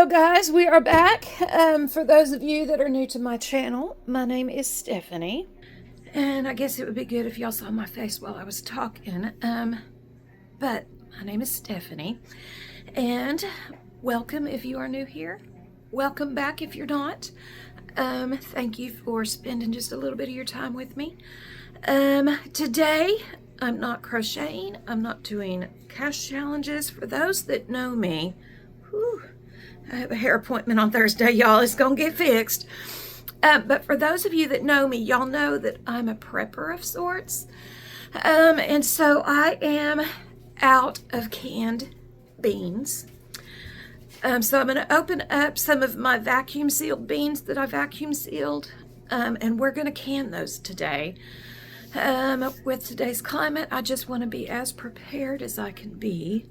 Guys, we are back. For those of you that are new to my channel, my name is Stephanie, and I guess it would be good if y'all saw my face while I was talking. But my name is Stephanie, and welcome if you are new here. Welcome back if you're not. Thank you for spending just a little bit of your time with me. Today, I'm not crocheting. I'm not doing cash challenges. For those that know me, whew, I have a hair appointment on Thursday, y'all. It's gonna get fixed. But for those of you that know me, y'all know that I'm a prepper of sorts. And so I am out of canned beans. So I'm gonna open up some of my vacuum sealed beans that I vacuum sealed. And we're gonna can those today. With today's climate, I just want to be as prepared as I can be,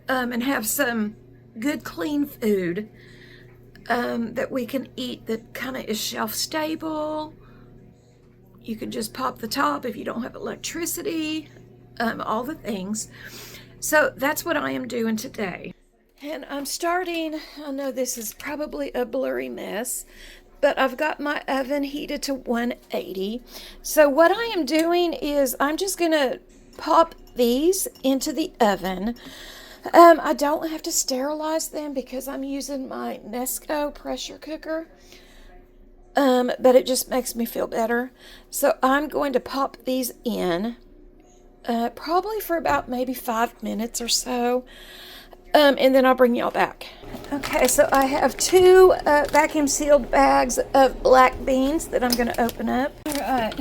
and have some good clean food that we can eat that kind of is shelf stable. You can just pop the top if you don't have electricity, all the things. So that's what I am doing today. And I'm starting, I know this is probably a blurry mess, but I've got my oven heated to 180. So what I am doing is I'm just gonna pop these into the oven. I don't have to sterilize them because I'm using my Nesco pressure cooker. But it just makes me feel better. So I'm going to pop these in, probably for about maybe 5 minutes or so. And then I'll bring y'all back. Okay, so I have two vacuum sealed bags of black beans that I'm gonna open up. All right,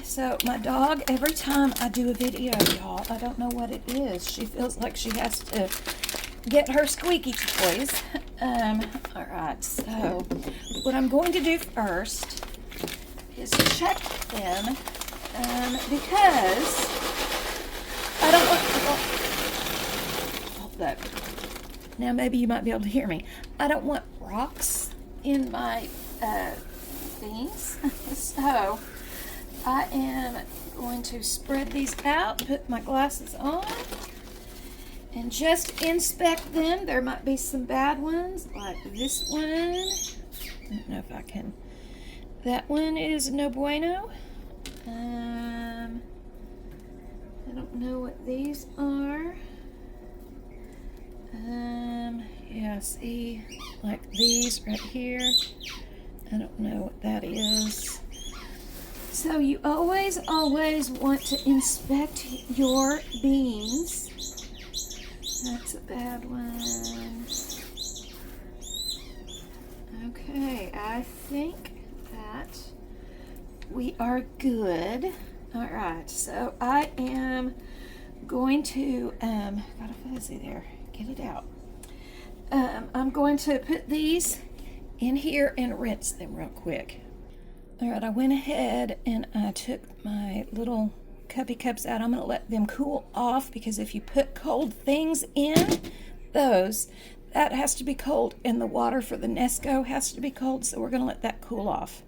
so my dog, every time I do a video, y'all, I don't know what it is. She feels like she has to get her squeaky toys. All right, so what I'm going to do first is check them, because I don't want that. Now maybe you might be able to hear me. I don't want rocks in my beans. So I am going to spread these out, put my glasses on, and just inspect them. There might be some bad ones, like this one. I don't know if I can. That one is no bueno. I don't know what these are. Yeah, see, like these right here. I don't know what that is. So you always want to inspect your beans. That's a bad one. Okay, I think that we are good. All right, so I am going to, got a fuzzy there. Get it out. I'm going to put these in here and rinse them real quick. All right, I went ahead and I took my little cuppy cups out. I'm going to let them cool off, because if you put cold things in those, that has to be cold, and the water for the Nesco has to be cold, so we're going to let that cool off.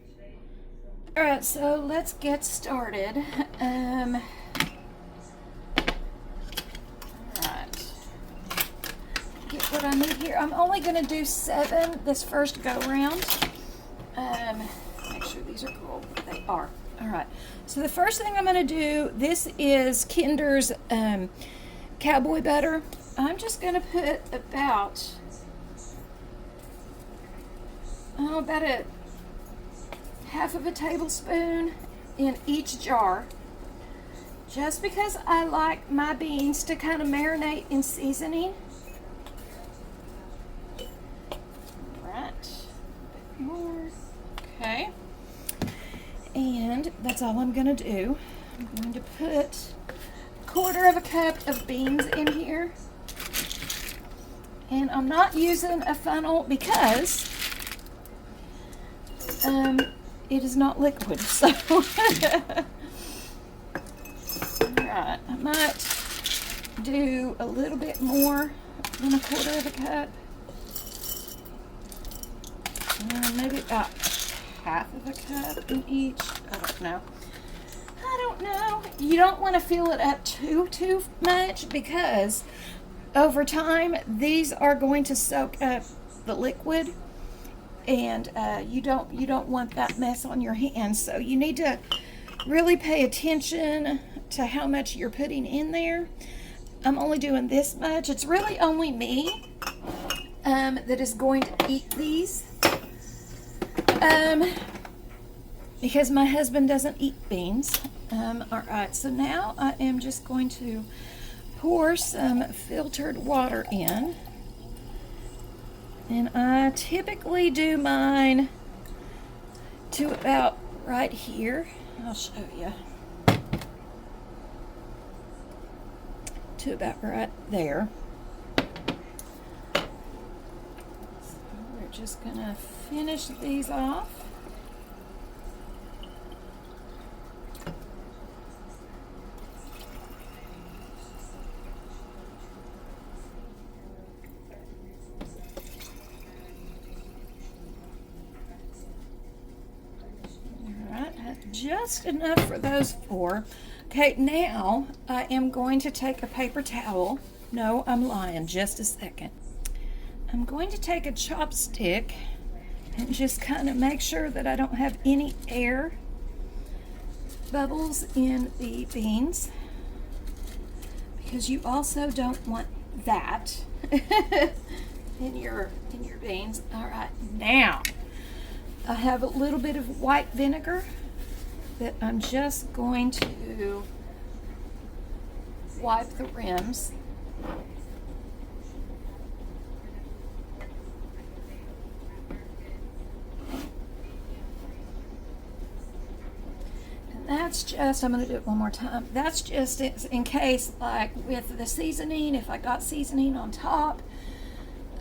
All right, so let's get started. What I need here, I'm only going to do 7 this first go round. Make sure these are cool. They are. All right, so the first thing I'm going to do, this is Kinder's cowboy butter. I'm just going to put about a half of a tablespoon in each jar, just because I like my beans to kind of marinate in seasoning. More. Okay, and that's all I'm going to do. I'm going to put 1/4 cup of beans in here, and I'm not using a funnel because it is not liquid. So alright, I might do a little bit more than 1/4 cup. Maybe about half of a cup in each. I don't know. You don't want to fill it up too much, because over time these are going to soak up the liquid, and you don't want that mess on your hands. So you need to really pay attention to how much you're putting in there. I'm only doing this much. It's really only me that is going to eat these, because my husband doesn't eat beans. All right, so now I am just going to pour some filtered water in, and I typically do mine to about right here. I'll show you. To about right there. So we're just gonna finish these off. Just enough for those 4. Okay, now I am going to take a paper towel. No, I'm lying, just a second. I'm going to take a chopstick and just kind of make sure that I don't have any air bubbles in the beans, because you also don't want that in your beans. All right, now I have a little bit of white vinegar that I'm just going to wipe the rims. And that's just, I'm going to do it one more time. That's just in case, like with the seasoning, if I got seasoning on top,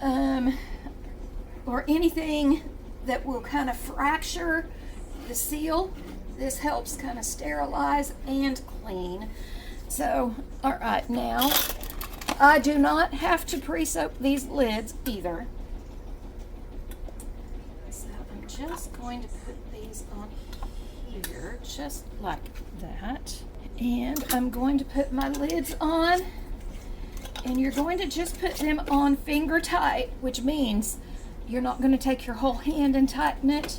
or anything that will kind of fracture the seal. This helps kind of sterilize and clean. So, all right, now I do not have to pre-soak these lids either. So I'm just going to put these on here, just like that. And I'm going to put my lids on, and you're going to just put them on finger tight, which means you're not going to take your whole hand and tighten it.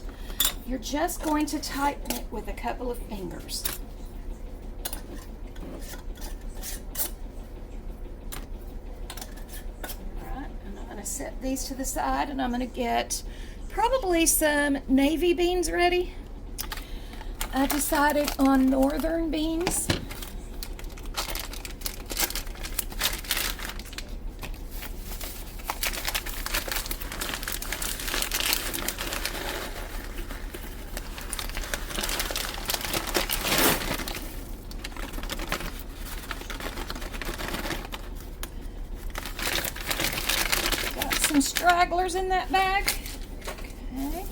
You're just going to tighten it with a couple of fingers. All right, and I'm going to set these to the side, and I'm going to get probably some navy beans ready. I decided on northern beans. Some stragglers in that bag. Okay,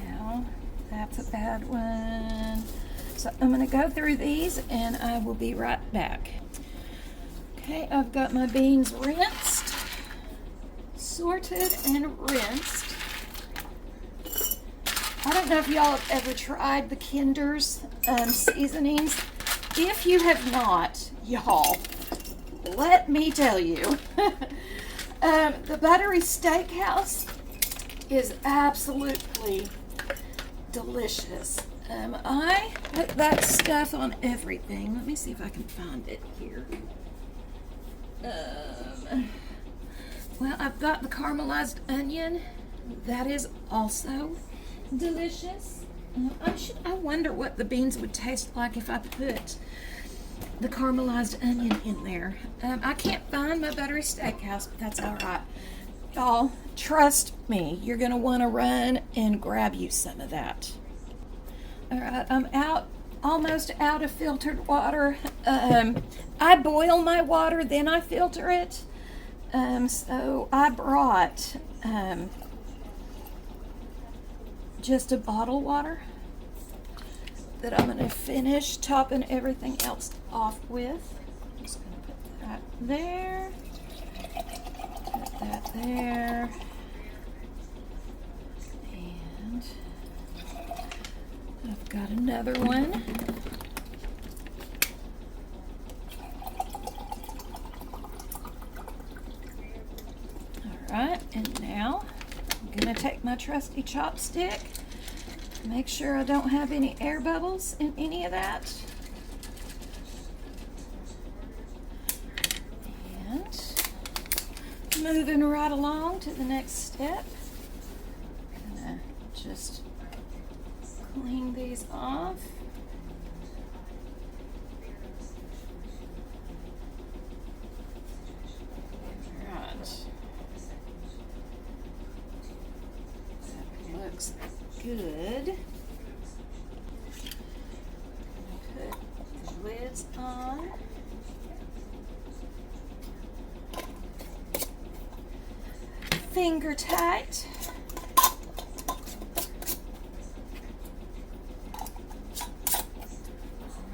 now that's a bad one. So I'm going to go through these and I will be right back. Okay, I've got my beans rinsed, sorted and rinsed. I don't know if y'all have ever tried the Kinder's seasonings. If you have not, y'all, let me tell you. The Buttery Steakhouse is absolutely delicious. I put that stuff on everything. Let me see if I can find it here. Well, I've got the caramelized onion. That is also delicious. I wonder what the beans would taste like if I put the caramelized onion in there. I can't find my Buttery Steakhouse, but that's all right. Y'all, trust me, you're gonna want to run and grab you some of that. All right, I'm almost out of filtered water. I boil my water, then I filter it. So I brought just a bottle water that I'm going to finish topping everything else off with. I'm just going to put that there, put that there, and I've got another one. All right, and now take my trusty chopstick, make sure I don't have any air bubbles in any of that. And moving right along to the next step. I'm gonna just clean these off. Looks good. Put the lids on. Finger tight.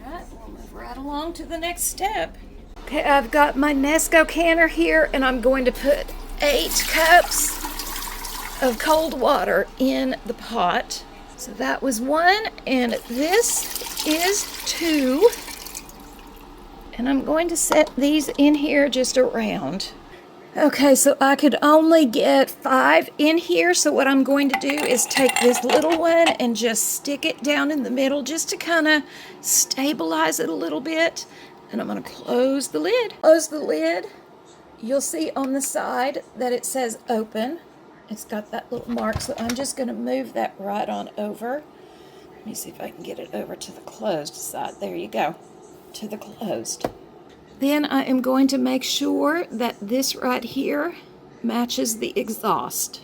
Alright, we'll move right along to the next step. Okay, I've got my Nesco canner here, and I'm going to put 8 cups of cold water in the pot. So that was 1, and this is 2. And I'm going to set these in here just around. Okay, so I could only get 5 in here, so what I'm going to do is take this little one and just stick it down in the middle just to kind of stabilize it a little bit. And I'm going to close the lid. Close the lid. You'll see on the side that it says open. It's got that little mark, so I'm just going to move that right on over. Let me see if I can get it over to the closed side. There you go, to the closed. Then I am going to make sure that this right here matches the exhaust.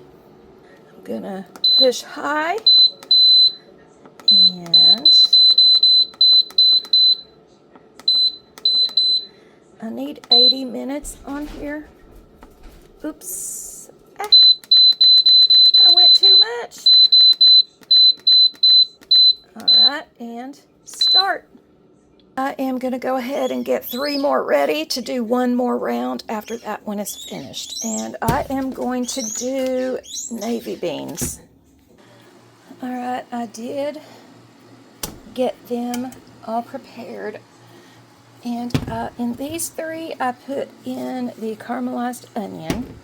I'm going to push high, and I need 80 minutes on here. Oops. I went too much. All right, and start. I am going to go ahead and get 3 more ready to do 1 more round after that one is finished. And I am going to do navy beans. All right, I did get them all prepared. And in these 3, I put in the caramelized onion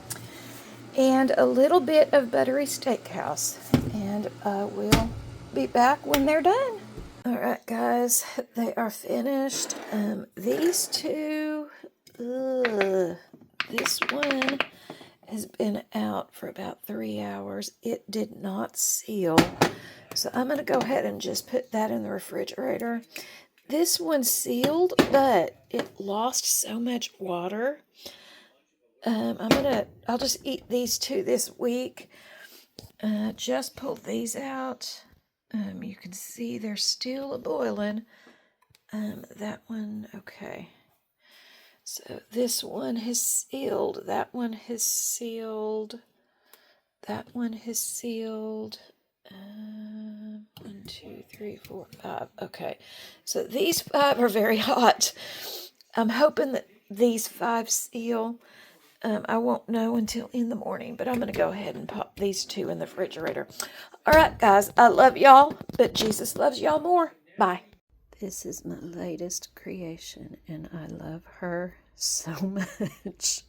and a little bit of buttery steakhouse. And I will be back when they're done. All right, guys, they are finished. These 2, this one has been out for about 3 hours. It did not seal. So I'm going to go ahead and just put that in the refrigerator. This one sealed, but it lost so much water. I'll just eat these 2 this week. Just pulled these out. You can see they're still a-boiling. That one, okay. So this one has sealed. That one has sealed. That one has sealed. 1, 2, 3, 4, 5. Okay, so these 5 are very hot. I'm hoping that these 5 seal. I won't know until in the morning, but I'm going to go ahead and pop these 2 in the refrigerator. All right, guys, I love y'all, but Jesus loves y'all more. Bye. This is my latest creation, and I love her so much.